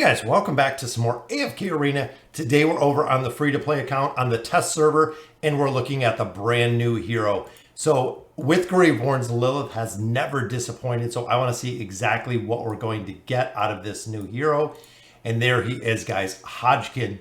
Guys, welcome back to some more AFK Arena. Today we're over on the free-to-play account on the test server, and we're looking at the brand new hero. So with Graveborn's, Lilith has never disappointed, so I want to see exactly what we're going to get out of this new hero. And there he is, guys, Hodgkin.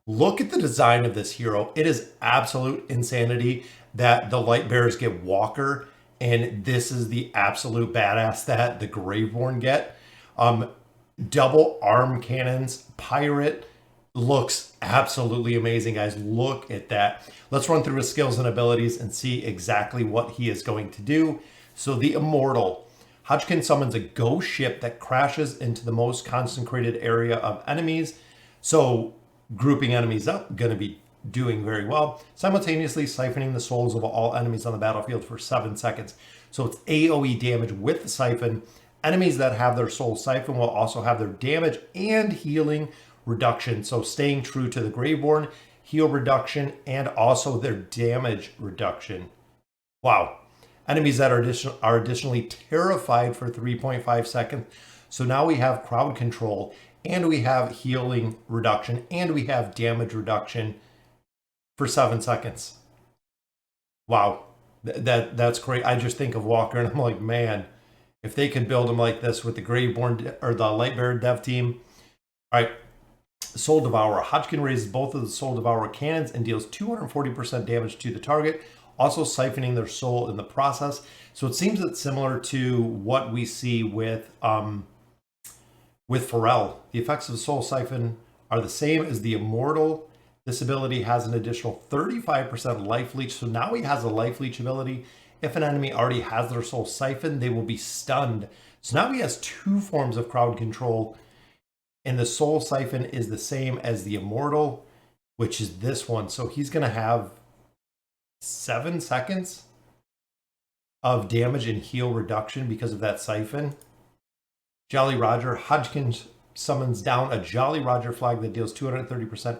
Look at the design of this hero. It is absolute insanity that the light bearers get Walker, and this is the absolute badass that the Graveborn get. Double arm cannons, pirate, looks absolutely amazing, guys. Look at that. Let's run through his skills and abilities and see exactly what he is going to do. So the Immortal. Hodgkin summons a ghost ship that crashes into the most concentrated area of enemies. So grouping enemies up, going to be doing very well. Simultaneously siphoning the souls of all enemies on the battlefield for 7 seconds. So it's AoE damage with the siphon. Enemies that have their soul siphon will also have their damage and healing reduction. So staying true to the Graveborn, heal reduction, and also their damage reduction. Wow. Enemies that are additionally terrified for 3.5 seconds. So now we have crowd control, and we have healing reduction, and we have damage reduction for 7 seconds. Wow. That's great. I just think of Walker, and I'm like, man, if they could build him like this with the Graveborn or the Lightbearer dev team. All right, Soul Devourer. Hodgkin raises both of the Soul Devourer cannons and deals 240% damage to the target, also siphoning their soul in the process. So it seems it's similar to what we see with Pharrell. The effects of the Soul Siphon are the same as the Immortal. This ability has an additional 35% life leech. So now he has a life leech ability. If an enemy already has their soul siphon, they will be stunned. So now he has two forms of crowd control. And the soul siphon is the same as the Immortal, which is this one. So he's going to have 7 seconds of damage and heal reduction because of that siphon. Jolly Roger. Hodgkin summons down a Jolly Roger flag that deals 230%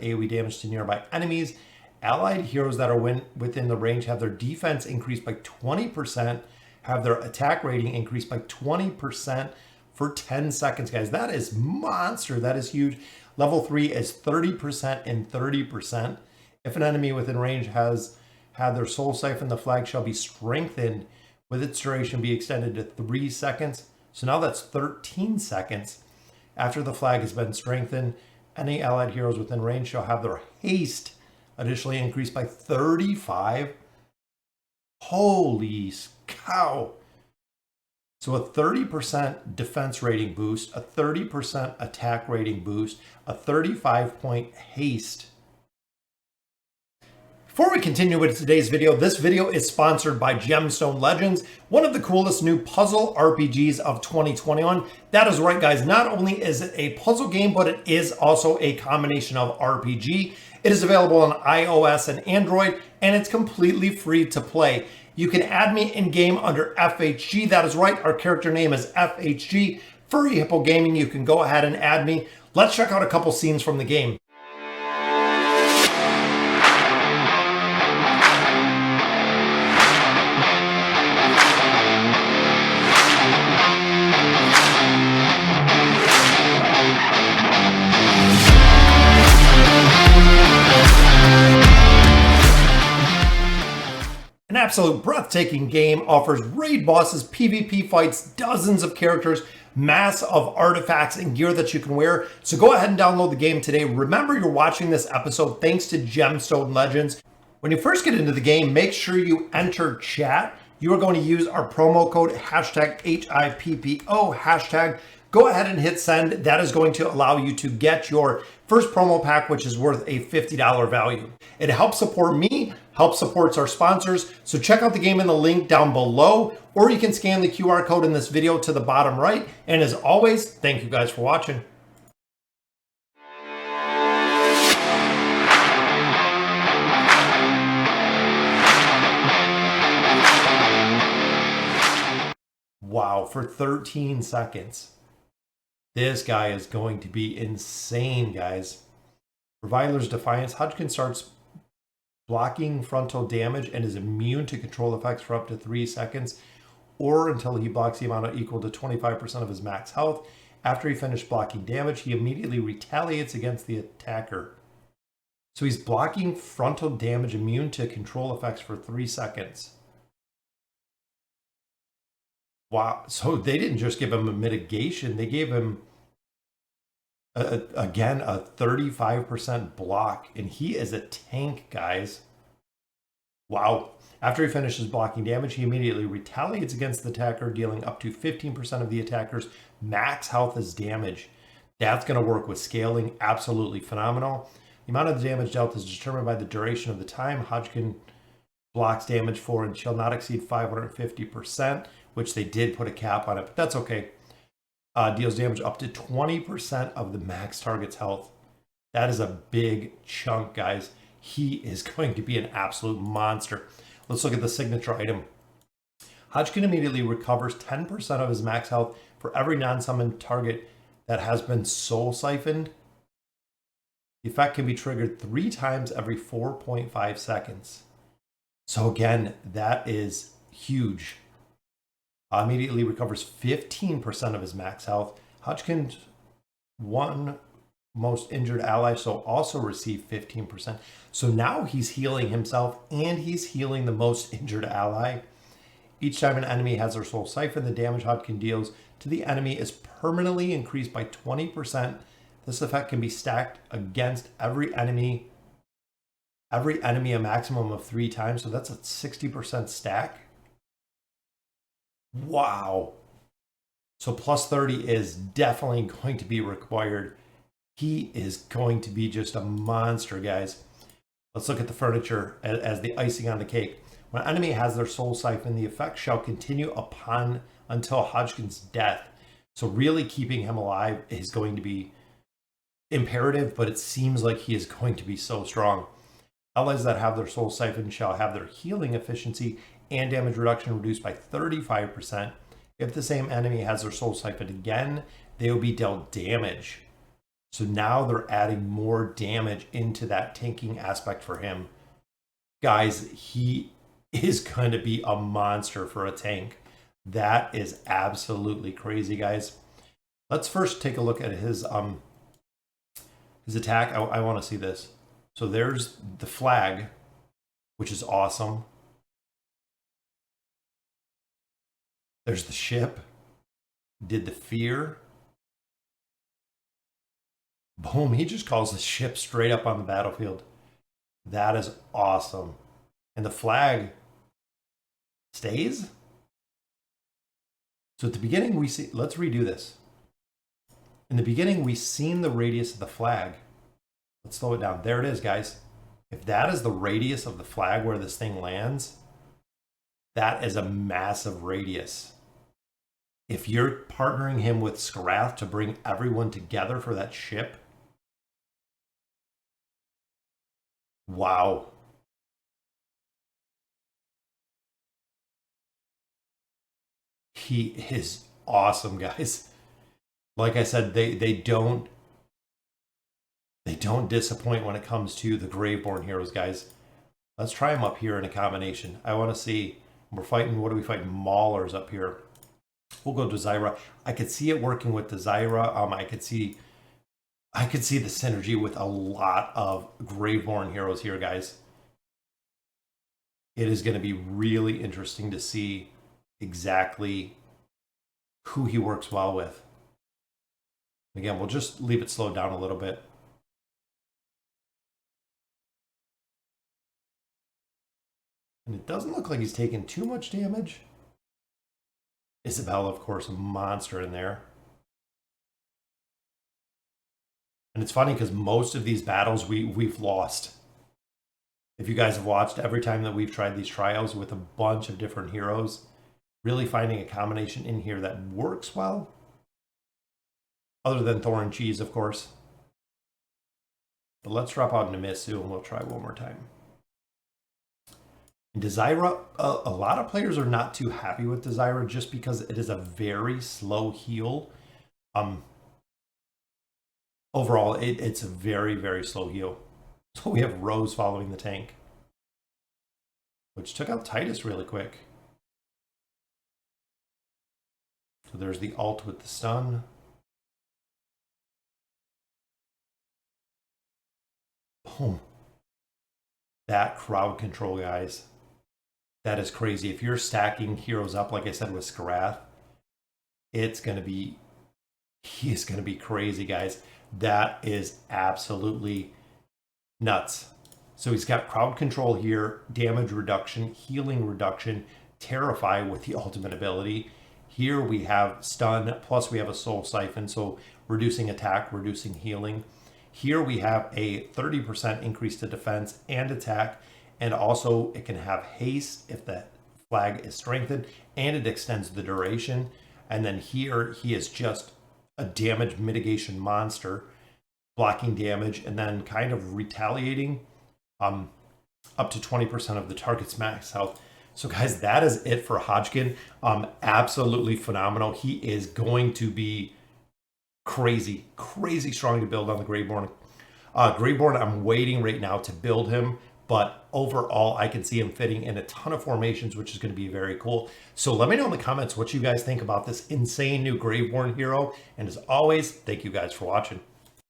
AoE damage to nearby enemies. Allied heroes that are within the range have their defense increased by 20%, have their attack rating increased by 20% for 10 seconds, guys. That is monster. That is huge. Level 3 is 30% and 30%. If an enemy within range has had their soul siphon, the flag shall be strengthened with its duration be extended to 3 seconds. So now that's 13 seconds. After the flag has been strengthened, any allied heroes within range shall have their haste additionally increased by 35. Holy cow. So a 30% defense rating boost, a 30% attack rating boost, a 35-point haste. Before we continue with today's video, this video is sponsored by Gemstone Legends, one of the coolest new puzzle RPGs of 2021. That is right, guys. Not only is it a puzzle game, but it is also a combination of RPG. It is available on iOS and Android, and it's completely free to play. You can add me in-game under FHG. That is right, our character name is FHG. Furry Hippo Gaming, you can go ahead and add me. Let's check out a couple scenes from the game. An absolute breathtaking game offers raid bosses, PvP fights, dozens of characters, mass of artifacts and gear that you can wear. So go ahead and download the game today. Remember, you're watching this episode thanks to Gemstone Legends. When you first get into the game, make sure you enter chat. You are going to use our promo code #HIPPO Go ahead and hit send. That is going to allow you to get your first promo pack, which is worth a $50 value. It helps support me, helps supports our sponsors. So check out the game in the link down below, or you can scan the QR code in this video to the bottom right. And as always, thank you guys for watching. Wow, for 13 seconds. This guy is going to be insane, guys. Reviler's Defiance. Hodgkin starts blocking frontal damage and is immune to control effects for up to 3 seconds, or until he blocks the amount equal to 25% of his max health. After he finished blocking damage, he immediately retaliates against the attacker. So he's blocking frontal damage immune to control effects for 3 seconds. Wow. So they didn't just give him a mitigation, they gave him, again, a 35% block. And he is a tank, guys. Wow. After he finishes blocking damage, he immediately retaliates against the attacker, dealing up to 15% of the attacker's max health as damage. That's going to work with scaling. Absolutely phenomenal. The amount of damage dealt is determined by the duration of the time Hodgkin blocks damage for and shall not exceed 550%, which they did put a cap on it, but that's okay. Deals damage up to 20% of the max target's health. That is a big chunk, guys. He is going to be an absolute monster. Let's look at the signature item. Hodgkin immediately recovers 10% of his max health for every non-summoned target that has been soul siphoned. The effect can be triggered 3 times every 4.5 seconds. So again, that is huge. Immediately recovers 15% of his max health. Hodgkin's one most injured ally, so also receive 15%. So now he's healing himself and he's healing the most injured ally. Each time an enemy has their soul siphon, the damage Hodgkin deals to the enemy is permanently increased by 20%. This effect can be stacked against every enemy a maximum of 3 times. So that's a 60% stack. Wow. So plus 30 is definitely going to be required. He is going to be just a monster, guys. Let's look at the furniture as the icing on the cake. When an enemy has their soul siphon, the effect shall continue until Hodgkin's death. So really keeping him alive is going to be imperative, but it seems like he is going to be so strong. Allies that have their soul siphon shall have their healing efficiency and damage reduction reduced by 35%. If the same enemy has their soul siphon again, they will be dealt damage. So now they're adding more damage into that tanking aspect for him. Guys, he is going to be a monster for a tank. That is absolutely crazy, guys. Let's first take a look at his attack. I want to see this. So there's the flag, which is awesome. There's the ship. Did the fear. Boom, he just calls the ship straight up on the battlefield. That is awesome. And the flag stays. So at the beginning we see, let's redo this. In the beginning, we seen the radius of the flag. Let's slow it down. There it is, guys. If that is the radius of the flag where this thing lands, that is a massive radius. If you're partnering him with Skarath to bring everyone together for that ship, wow. He is awesome, guys. Like I said, they don't disappoint when it comes to the Graveborn heroes, guys. Let's try them up here in a combination. I want to see. We're fighting, what do we fight? Maulers up here. We'll go to Zyra. I could see it working with the Zyra. I could see the synergy with a lot of Graveborn heroes here, guys. It is going to be really interesting to see exactly who he works well with. Again, we'll just leave it slowed down a little bit. And it doesn't look like he's taking too much damage. Isabella, of course, a monster in there. And it's funny because most of these battles we've lost. If you guys have watched, every time that we've tried these trials with a bunch of different heroes, really finding a combination in here that works well. Other than Thor and Cheese, of course. But let's drop out into Misu and we'll try one more time. And Zyra, a lot of players are not too happy with Zyra just because it is a very slow heal. Overall, it's a very, very slow heal. So we have Rose following the tank, which took out Titus really quick. So there's the ult with the stun. Boom. That crowd control, guys. That is crazy. If you're stacking heroes up, like I said, with Skarath, he's going to be crazy, guys. That is absolutely nuts. So he's got crowd control here, damage reduction, healing reduction, terrify with the ultimate ability. Here we have stun, plus we have a soul siphon, so reducing attack, reducing healing. Here we have a 30% increase to defense and attack, and also it can have haste if the flag is strengthened, and it extends the duration. And then here he is just a damage mitigation monster, blocking damage and then kind of retaliating up to 20% of the target's max health. So guys, that is it for Hodgkin. Absolutely phenomenal. He is going to be crazy strong to build on the Graveborn. Graveborn, I'm waiting right now to build him, but overall I can see him fitting in a ton of formations, which is going to be very cool. So let me know in the comments what you guys think about this insane new Graveborn hero. And as always, thank you guys for watching.